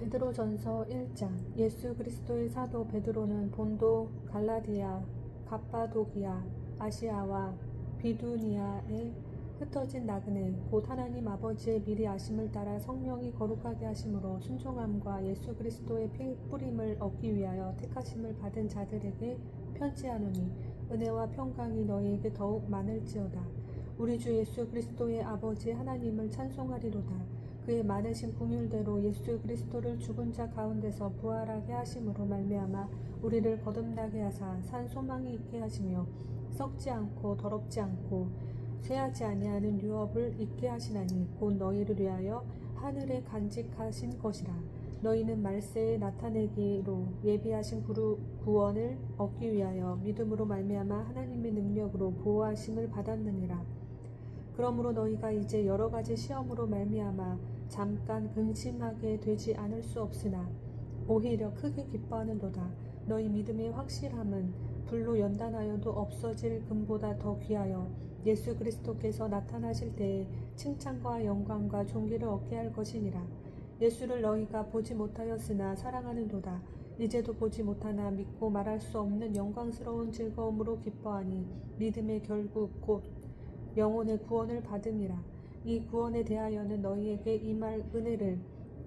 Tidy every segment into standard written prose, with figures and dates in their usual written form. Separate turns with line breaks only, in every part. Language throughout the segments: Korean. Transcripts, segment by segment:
베드로전서 1장. 예수 그리스도의 사도 베드로는 본도, 갈라디아, 갑바도기아, 아시아와 비두니아에 흩어진 나그네 곧 하나님 아버지의 미리 아심을 따라 성령이 거룩하게 하심으로 순종함과 예수 그리스도의 피 뿌림을 얻기 위하여 택하심을 받은 자들에게 편지하노니, 은혜와 평강이 너희에게 더욱 많을지어다. 우리 주 예수 그리스도의 아버지 하나님을 찬송하리로다. 그의 많으신 긍휼대로 예수 그리스도를 죽은 자 가운데서 부활하게 하심으로 말미암아 우리를 거듭나게 하사 산 소망이 있게 하시며, 썩지 않고 더럽지 않고 쇠하지 아니하는 유업을 있게 하시나니 곧 너희를 위하여 하늘에 간직하신 것이라. 너희는 말세에 나타내기로 예비하신 구원을 얻기 위하여 믿음으로 말미암아 하나님의 능력으로 보호하심을 받았느니라. 그러므로 너희가 이제 여러 가지 시험으로 말미암아 잠깐 근심하게 되지 않을 수 없으나 오히려 크게 기뻐하는도다. 너희 믿음의 확실함은 불로 연단하여도 없어질 금보다 더 귀하여 예수 그리스도께서 나타나실 때에 칭찬과 영광과 존귀를 얻게 할 것이니라. 예수를 너희가 보지 못하였으나 사랑하는도다. 이제도 보지 못하나 믿고 말할 수 없는 영광스러운 즐거움으로 기뻐하니 믿음의 결국 곧 영혼의 구원을 받음이라. 이 구원에 대하여는 너희에게 임할 은혜를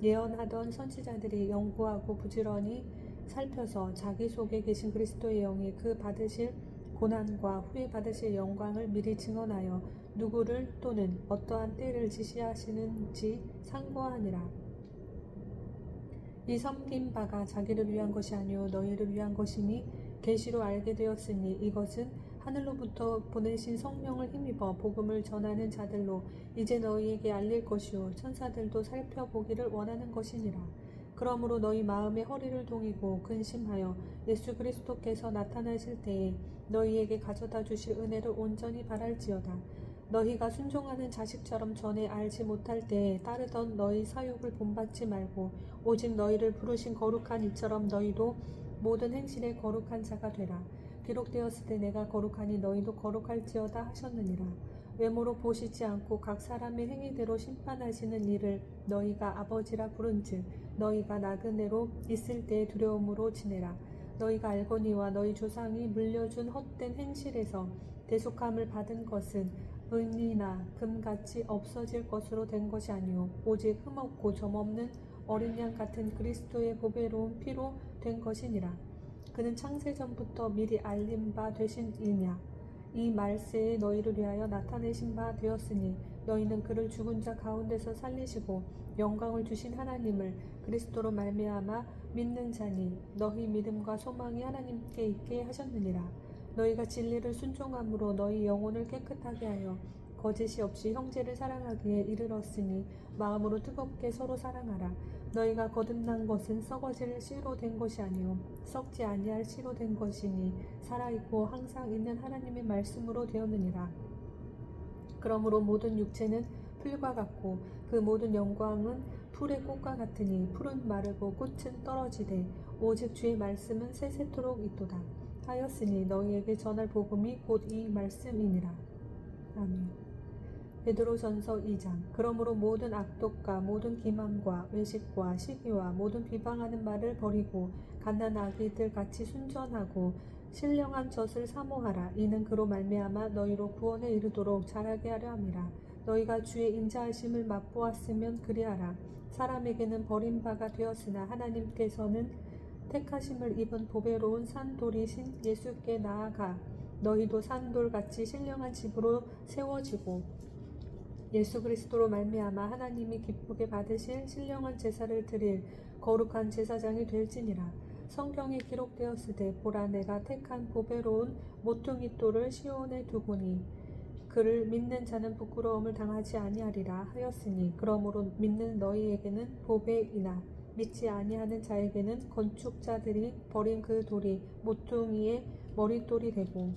예언하던 선지자들이 연구하고 부지런히 살펴서 자기 속에 계신 그리스도의 영이 그 받으실 고난과 후에 받으실 영광을 미리 증언하여 누구를 또는 어떠한 때를 지시하시는지 상고하니라. 이 섬긴 바가 자기를 위한 것이 아니요 너희를 위한 것이니 계시로 알게 되었으니 이것은 하늘로부터 보내신 성령을 힘입어 복음을 전하는 자들로 이제 너희에게 알릴 것이요 천사들도 살펴보기를 원하는 것이니라. 그러므로 너희 마음의 허리를 동이고 근심하여 예수 그리스도께서 나타나실 때에 너희에게 가져다 주실 은혜를 온전히 바랄지어다. 너희가 순종하는 자식처럼 전에 알지 못할 때에 따르던 너희 사욕을 본받지 말고 오직 너희를 부르신 거룩한 이처럼 너희도 모든 행실에 거룩한 자가 되라. 기록되었을 때 내가 거룩하니 너희도 거룩할지어다 하셨느니라. 외모로 보시지 않고 각 사람의 행위대로 심판하시는 이를 너희가 아버지라 부른즉 너희가 나그네로 있을 때의 두려움으로 지내라. 너희가 알거니와 너희 조상이 물려준 헛된 행실에서 대속함을 받은 것은 은이나 금같이 없어질 것으로 된 것이 아니오 오직 흠없고 점없는 어린 양 같은 그리스도의 보배로운 피로 된 것이니라. 그는 창세전부터 미리 알린 바 되신 이냐. 이 말세에 너희를 위하여 나타내신 바 되었으니 너희는 그를 죽은 자 가운데서 살리시고 영광을 주신 하나님을 그리스도로 말미암아 믿는 자니 너희 믿음과 소망이 하나님께 있게 하셨느니라. 너희가 진리를 순종함으로 너희 영혼을 깨끗하게 하여 거짓이 없이 형제를 사랑하기에 이르렀으니 마음으로 뜨겁게 서로 사랑하라. 너희가 거듭난 것은 썩어질 씨로 된 것이 아니요 썩지 아니할 씨로 된 것이니 살아있고 항상 있는 하나님의 말씀으로 되었느니라. 그러므로 모든 육체는 풀과 같고 그 모든 영광은 풀의 꽃과 같으니 풀은 마르고 꽃은 떨어지되 오직 주의 말씀은 세세토록 있도다 하였으니 너희에게 전할 복음이 곧 이 말씀이니라. 아멘. 베드로전서 2장. 그러므로 모든 악독과 모든 기만과 외식과 시기와 모든 비방하는 말을 버리고 갓난 아기들 같이 순전하고 신령한 젖을 사모하라. 이는 그로 말미암아 너희로 구원에 이르도록 자라게 하려 함이라. 너희가 주의 인자하심을 맛보았으면 그리하라. 사람에게는 버림바가 되었으나 하나님께서는 택하심을 입은 보배로운 산돌이신 예수께 나아가 너희도 산돌같이 신령한 집으로 세워지고 예수 그리스도로 말미암아 하나님이 기쁘게 받으실 신령한 제사를 드릴 거룩한 제사장이 될지니라. 성경에 기록되었으되 보라 내가 택한 보배로운 모퉁이 돌을 시온에 두고니 그를 믿는 자는 부끄러움을 당하지 아니하리라 하였으니 그러므로 믿는 너희에게는 보배이나 믿지 아니하는 자에게는 건축자들이 버린 그 돌이 모퉁이의 머릿돌이 되고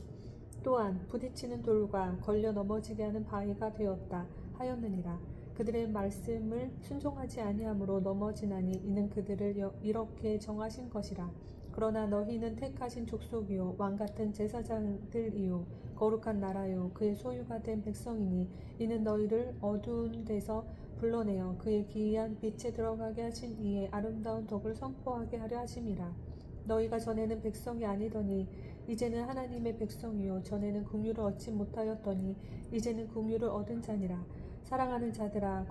또한 부딪히는 돌과 걸려 넘어지게 하는 바위가 되었다 하였느니라. 그들의 말씀을 순종하지 아니하므로 넘어지나니 이는 그들을 이렇게 정하신 것이라. 그러나 너희는 택하신 족속이요 왕같은 제사장들이요 거룩한 나라요 그의 소유가 된 백성이니 이는 너희를 어두운 데서 불러내어 그의 기이한 빛에 들어가게 하신 이의 아름다운 덕을 선포하게 하려 하심이라. 너희가 전에는 백성이 아니더니 이제는 하나님의 백성이요 전에는 긍휼을 얻지 못하였더니 이제는 긍휼을 얻은 자니라. 사랑하는 자들아,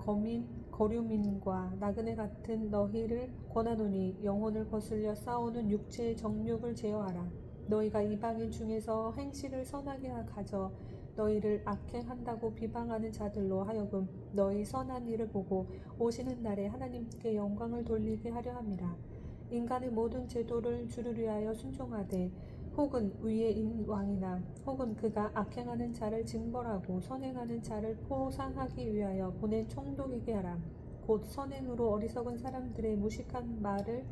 거류민과 나그네 같은 너희를 권하노니 영혼을 거슬려 싸우는 육체의 정욕을 제어하라. 너희가 이방인 중에서 행실을 선하게 가져 너희를 악행한다고 비방하는 자들로 하여금 너희 선한 일을 보고 오시는 날에 하나님께 영광을 돌리게 하려 함이라. 인간의 모든 제도를 주를 위하여 순종하되 혹은 위에 있는 왕이나 혹은 그가 악행하는 자를 징벌하고 선행하는 자를 포상하기 위하여 보낸 총독에게 하라. 곧 선행으로 어리석은 사람들의 무식한 말을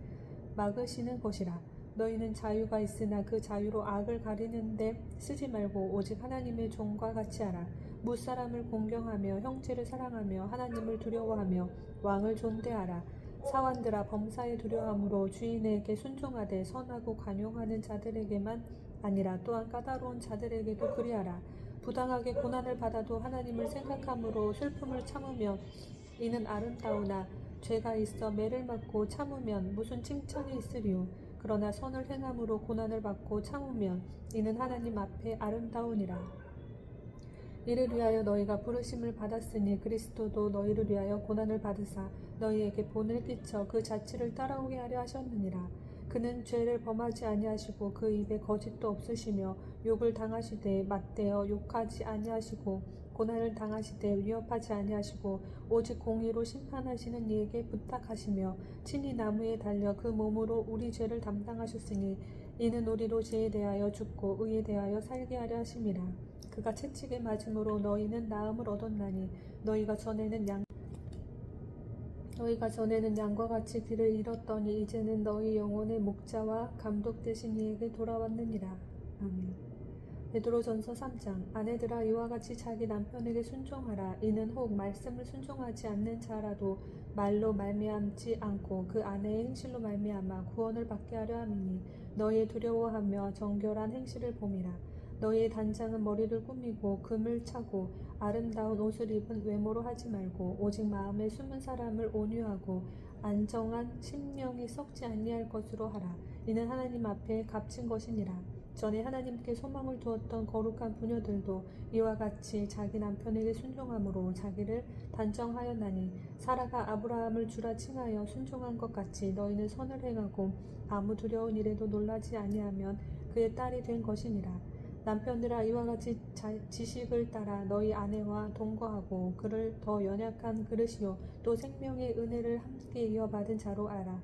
막으시는 것이라. 너희는 자유가 있으나 그 자유로 악을 가리는데 쓰지 말고 오직 하나님의 종과 같이 하라. 무사람을 공경하며 형제를 사랑하며 하나님을 두려워하며 왕을 존대하라. 사환들아, 범사에 두려움으로 주인에게 순종하되 선하고 관용하는 자들에게만 아니라 또한 까다로운 자들에게도 그리하라. 부당하게 고난을 받아도 하나님을 생각함으로 슬픔을 참으면 이는 아름다우나 죄가 있어 매를 맞고 참으면 무슨 칭찬이 있으리요. 그러나 선을 행함으로 고난을 받고 참으면 이는 하나님 앞에 아름다우니라. 이를 위하여 너희가 부르심을 받았으니 그리스도도 너희를 위하여 고난을 받으사 너희에게 본을 끼쳐 그 자취를 따라오게 하려 하셨느니라. 그는 죄를 범하지 아니하시고 그 입에 거짓도 없으시며 욕을 당하시되 맞대어 욕하지 아니하시고 고난을 당하시되 위협하지 아니하시고 오직 공의로 심판하시는 이에게 부탁하시며 친히 나무에 달려 그 몸으로 우리 죄를 담당하셨으니 이는 우리로 죄에 대하여 죽고 의에 대하여 살게 하려 하심이라. 그가 채찍에 맞음으로 너희는 나음을 얻었나니 너희가 전에는 양과 같이 길을 잃었더니 이제는 너희 영혼의 목자와 감독 되신 이에게 돌아왔느니라. 아멘. 베드로전서 3장. 아내들아, 이와 같이 자기 남편에게 순종하라. 이는 혹 말씀을 순종하지 않는 자라도 말로 말미암지 않고 그 아내의 행실로 말미암아 구원을 받게 하려 함이니 너희의 두려워하며 정결한 행실을 봄이라. 너희의 단장은 머리를 꾸미고 금을 차고 아름다운 옷을 입은 외모로 하지 말고 오직 마음에 숨은 사람을 온유하고 안정한 심령이 썩지 아니할 것으로 하라. 이는 하나님 앞에 값진 것이니라. 전에 하나님께 소망을 두었던 거룩한 부녀들도 이와 같이 자기 남편에게 순종함으로 자기를 단정하였나니 사라가 아브라함을 주라 칭하여 순종한 것 같이 너희는 선을 행하고 아무 두려운 일에도 놀라지 아니하면 그의 딸이 된 것이니라. 남편들아, 이와 같이 지식을 따라 너희 아내와 동거하고 그를 더 연약한 그릇이요 또 생명의 은혜를 함께 이어받은 자로 알아.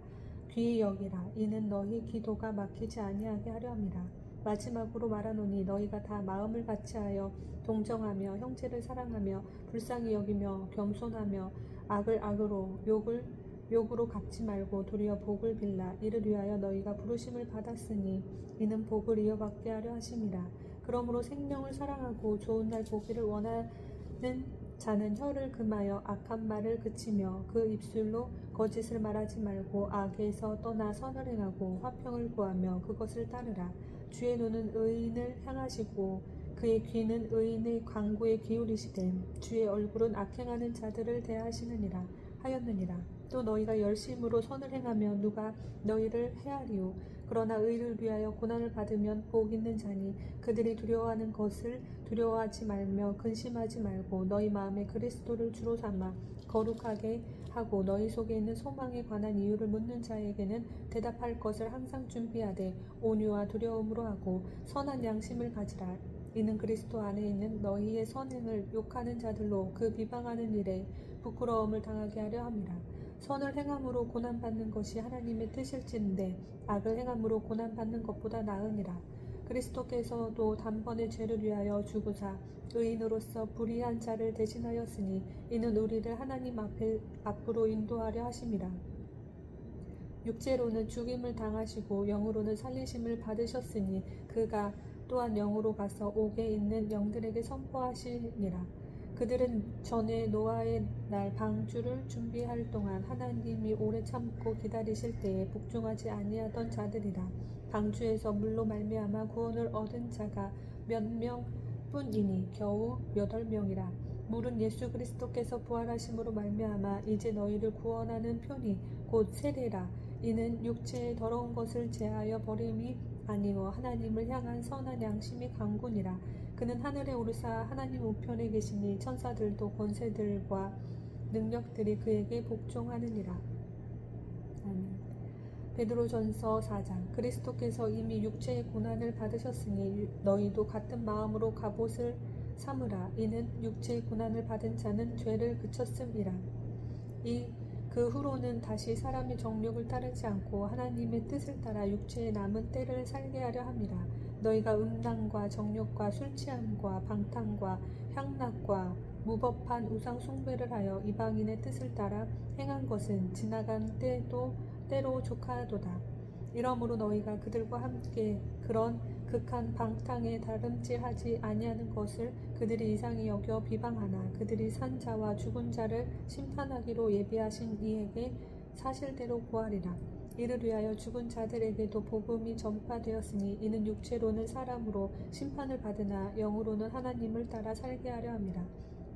귀히 여기라. 이는 너희 기도가 막히지 아니하게 하려 함이라. 마지막으로 말하노니 너희가 다 마음을 같이하여 동정하며 형제를 사랑하며 불쌍히 여기며 겸손하며 악을 악으로 욕을 욕으로 갚지 말고 도리어 복을 빌라. 이를 위하여 너희가 부르심을 받았으니 이는 복을 이어받게 하려 하심이라. 그러므로 생명을 사랑하고 좋은 날 보기를 원하는 자는 혀를 금하여 악한 말을 그치며 그 입술로 거짓을 말하지 말고 악에서 떠나 선을 행하고 화평을 구하며 그것을 따르라. 주의 눈은 의인을 향하시고 그의 귀는 의인의 간구에 기울이시되 주의 얼굴은 악행하는 자들을 대하시느니라 하였느니라. 또 너희가 열심으로 선을 행하면 누가 너희를 헤아리요. 그러나 의를 위하여 고난을 받으면 복 있는 자니 그들이 두려워하는 것을 두려워하지 말며 근심하지 말고 너희 마음에 그리스도를 주로 삼아 거룩하게 하고 너희 속에 있는 소망에 관한 이유를 묻는 자에게는 대답할 것을 항상 준비하되 온유와 두려움으로 하고 선한 양심을 가지라. 이는 그리스도 안에 있는 너희의 선행을 욕하는 자들로 그 비방하는 일에 부끄러움을 당하게 하려 함이라. 선을 행함으로 고난받는 것이 하나님의 뜻일진데 악을 행함으로 고난받는 것보다 나으니라. 그리스도께서도 단번에 죄를 위하여 죽으사 의인으로서 불의한 자를 대신하였으니 이는 우리를 하나님 앞으로 인도하려 하심이라. 육체로는 죽임을 당하시고 영으로는 살리심을 받으셨으니 그가 또한 영으로 가서 옥에 있는 영들에게 선포하시니라. 그들은 전에 노아의 날 방주를 준비할 동안 하나님이 오래 참고 기다리실 때에 복종하지 아니하던 자들이라. 방주에서 물로 말미암아 구원을 얻은 자가 몇 명뿐이니 겨우 8명이라. 물은 예수 그리스도께서 부활하심으로 말미암아 이제 너희를 구원하는 편이 곧 세례라. 이는 육체의 더러운 것을 제하여 버림이 아니요 하나님을 향한 선한 양심이 강군이라. 그는 하늘에 오르사 하나님 우편에 계시니 천사들도 권세들과 능력들이 그에게 복종하느니라. 아멘. 베드로전서 4장. 그리스도께서 이미 육체의 고난을 받으셨으니 너희도 같은 마음으로 갑옷을 삼으라. 이는 육체의 고난을 받은 자는 죄를 그쳤음이라. 그 후로는 다시 사람의 정욕을 따르지 않고 하나님의 뜻을 따라 육체의 남은 때를 살게 하려 함이라. 너희가 음란과 정욕과 술취함과 방탕과 향락과 무법한 우상 숭배를 하여 이방인의 뜻을 따라 행한 것은 지나간 때로 족하도다. 이러므로 너희가 그들과 함께 그런 극한 방탕에 다름질하지 아니하는 것을 그들이 이상히 여겨 비방하나 그들이 산 자와 죽은 자를 심판하기로 예비하신 이에게 사실대로 구하리라. 이를 위하여 죽은 자들에게도 복음이 전파되었으니 이는 육체로는 사람으로 심판을 받으나 영으로는 하나님을 따라 살게 하려 함이라.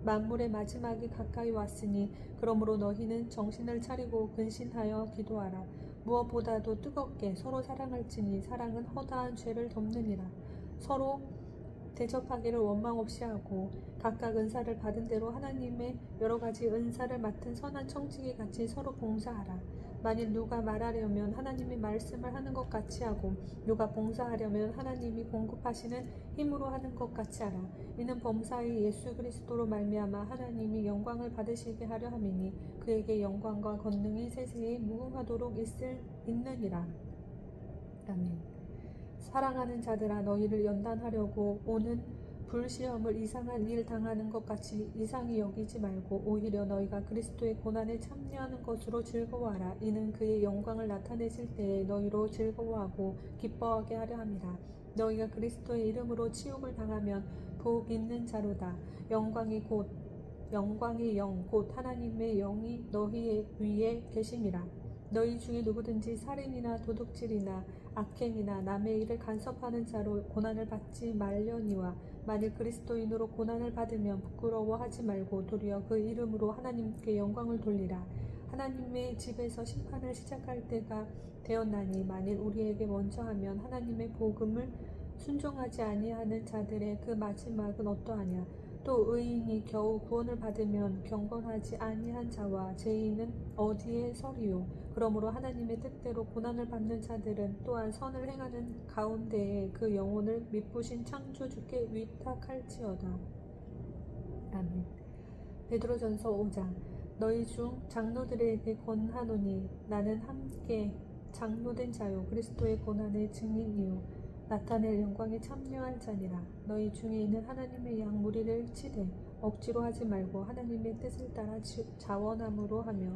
만물의 마지막이 가까이 왔으니 그러므로 너희는 정신을 차리고 근신하여 기도하라. 무엇보다도 뜨겁게 서로 사랑할지니 사랑은 허다한 죄를 덮느니라. 서로 대접하기를 원망 없이 하고 각각 은사를 받은 대로 하나님의 여러 가지 은사를 맡은 선한 청지기 같이 서로 봉사하라. 만일 누가 말하려면 하나님이 말씀을 하는 것 같이 하고 누가 봉사하려면 하나님이 공급하시는 힘으로 하는 것 같이 하라. 이는 범사의 예수 그리스도로 말미암아 하나님이 영광을 받으시게 하려 함이니 그에게 영광과 권능이 세세에 무궁하도록 있느니라. 아멘. 사랑하는 자들아 너희를 연단하려고 오는 불시험을 이상한 일 당하는 것 같이 이상히 여기지 말고 오히려 너희가 그리스도의 고난에 참여하는 것으로 즐거워하라. 이는 그의 영광을 나타내실 때에 너희로 즐거워하고 기뻐하게 하려 함이라. 너희가 그리스도의 이름으로 치욕을 당하면 복 있는 자로다. 영광의 영 곧 하나님의 영이 너희 위에 계심이라. 너희 중에 누구든지 살인이나 도둑질이나 악행이나 남의 일을 간섭하는 자로 고난을 받지 말려니와 만일 그리스도인으로 고난을 받으면 부끄러워하지 말고 도리어 그 이름으로 하나님께 영광을 돌리라. 하나님의 집에서 심판을 시작할 때가 되었나니 만일 우리에게 먼저 하면 하나님의 복음을 순종하지 아니하는 자들의 그 마지막은 어떠하냐. 또 의인이 겨우 구원을 받으면 경건하지 아니한 자와 죄인은 어디에 서리요. 그러므로 하나님의 뜻대로 고난을 받는 자들은 또한 선을 행하는 가운데에 그 영혼을 미쁘신 창조주께 위탁할지어다. 아멘. 베드로전서 5장. 너희 중 장로들에게 권하노니 나는 함께 장로된 자요 그리스도의 고난의 증인이요 나타낼 영광에 참여할 자니라. 너희 중에 있는 하나님의 양 무리를 치되 억지로 하지 말고 하나님의 뜻을 따라 자원함으로 하며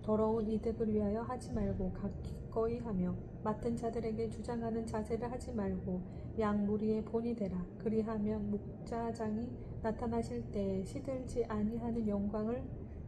더러운 이득을 위하여 하지 말고 기꺼이 하며 맡은 자들에게 주장하는 자세를 하지 말고 양 무리의 본이 되라. 그리하면 목자장이 나타나실 때에 시들지 아니하는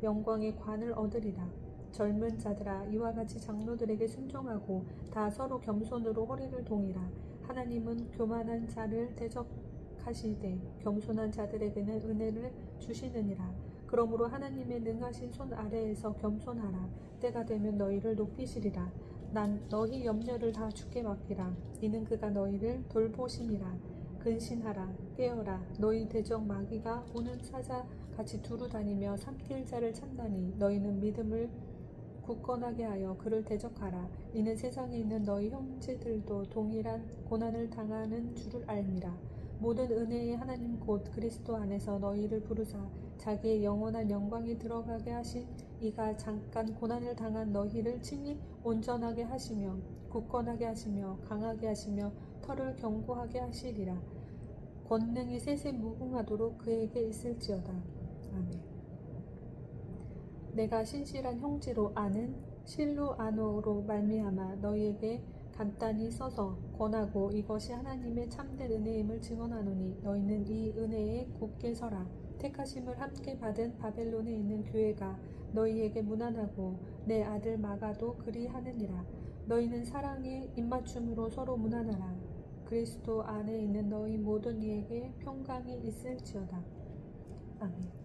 영광의 관을 얻으리라. 젊은 자들아 이와 같이 장로들에게 순종하고 다 서로 겸손으로 허리를 동이라. 하나님은 교만한 자를 대적하시되 겸손한 자들에게는 은혜를 주시느니라. 그러므로 하나님의 능하신 손 아래에서 겸손하라. 때가 되면 너희를 높이시리라. 난 너희 염려를 다 주께 맡기라. 이는 그가 너희를 돌보심이라. 근신하라. 깨어라. 너희 대적 마귀가 오는 사자같이 두루 다니며 삼킬 자를 찾나니 너희는 믿음을 굳건하게 하여 그를 대적하라. 이는 세상에 있는 너희 형제들도 동일한 고난을 당하는 줄을 알미라. 모든 은혜의 하나님 곧 그리스도 안에서 너희를 부르사 자기의 영원한 영광에 들어가게 하신 이가 잠깐 고난을 당한 너희를 친히 온전하게 하시며 굳건하게 하시며 강하게 하시며 털을 견고하게 하시리라. 권능이 세세 무궁하도록 그에게 있을지어다. 아멘. 내가 신실한 형제로 아는 실루아노로 말미암아 너희에게 간단히 써서 권하고 이것이 하나님의 참된 은혜임을 증언하노니 너희는 이 은혜에 굳게 서라. 택하심을 함께 받은 바벨론에 있는 교회가 너희에게 문안하고 내 아들 마가도 그리하느니라. 너희는 사랑의 입맞춤으로 서로 문안하라. 그리스도 안에 있는 너희 모든 이에게 평강이 있을지어다. 아멘.